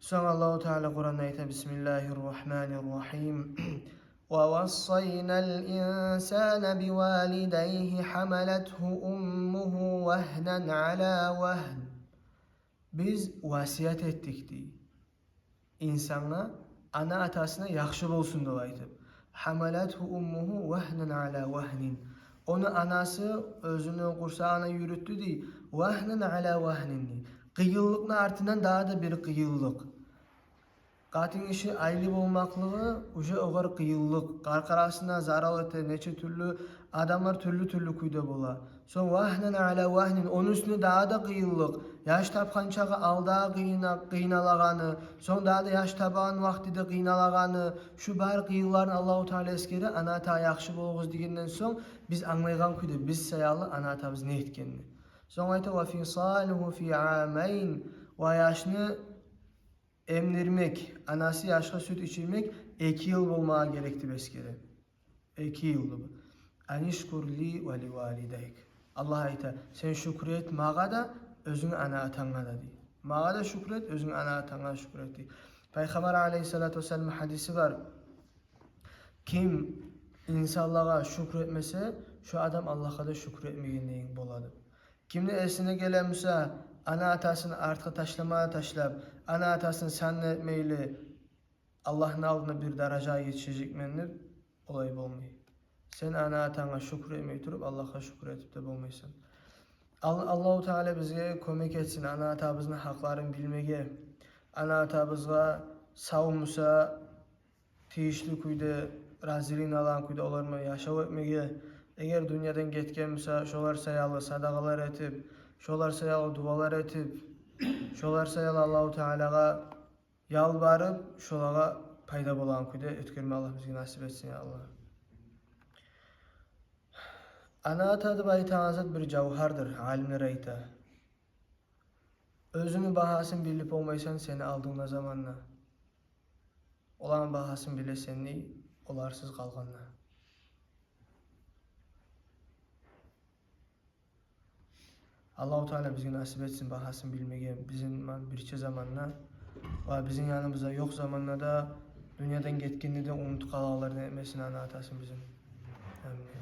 Sonra Allahu Teala Kur'an'da ayet Bismillahirrahmanirrahim. وَوَصَّيْنَا الْإِنْسَانَ بِوَالِدَيْهِ حَمَلَتْهُ أُمُّهُ وَهْنًا عَلَى وَهْنٍ. Biz vasiyet ettik diye. İnsana, ana atasına yaxşı olsun diye aytıp. حَمَلَتْهُ أُمُّهُ وَهْنًا عَلَى وَهْنٍ. Onu anası özünü kursağına yürüttü diye. وَهْنًا عَلَى وَهْنٍ diye. Kıyıllıkın artıdan daha da bir kıyıllık. Katın işi aylıp olmaklığı uje oğar kıyıllık. Karkarasına zarar ete neçe türlü adamlar türlü kuyda bola. Son vahnen ala vahnin onun üstüne daha da kıyıllık. Yaş tapkançağı alda kıynalağanı. Son daha da yaş tabağın vaktide kıynalağanı. Şu bar kıyılların Allahu Teala eskeri ana ata yakşı boğuz digenden son biz anlaygan kuyda biz sayalı ana atamız ne etkenini. Son ayta ve fisaluhu fi amayn ve yaşını emdirmek, anası yaşlı süt içirmek 2 yıl olmaya gerekti beskere. 2 yıl bu. Anişkur li ve li valideyk. Allah ayta sen şükret mağa da özün ana atana da di. Mağa da şükret özün ana atana şükret di. Peygamber aleyhissalatu vesselam hadisi var. Kim insanlara şükretmese şu adam Allah'a da şükretmeyenliğin boladı. Kimde esine gelemse ana atasını artık taşlamaya taşlap, ana atasını sannetmeyle Allah'ın aldığına bir derece yetişecek mendir, olay olmuyor. Sen ana atana şükür etmeyi durup Allah'a şükür etip de bulmaysan. Allahu Teala bize kömek etsin, ana atamızın haklarını bilmeye, ana atamızga savunmusa, teyişli kuyda, razilin alan kuyda olarma yaşav etmeye, eğer dünyadan getkenmese, şolar sayalı sadakalar etip, şolar sayalı dualar etip, şolar sayalı Allahu Teala'ga yalvarıp, şolara payda bolan kuyda ötkürme Allah bizi nasip etsin ya Allah. Ana atadı baytanazat bir cevhardır, alimler ayta. Özünü bahasını bilip olmaysan seni aldığına zamanla. Olan bahasını bile seni olarsız kalganla. Allahu Teala bizi nasip etsin bahasını bilmeye bizim birçe zamanla ve bizim yanımıza yok zamanla da dünyadan getkinliği de unut kalalarını etmesine ana atasın bizim. Amin.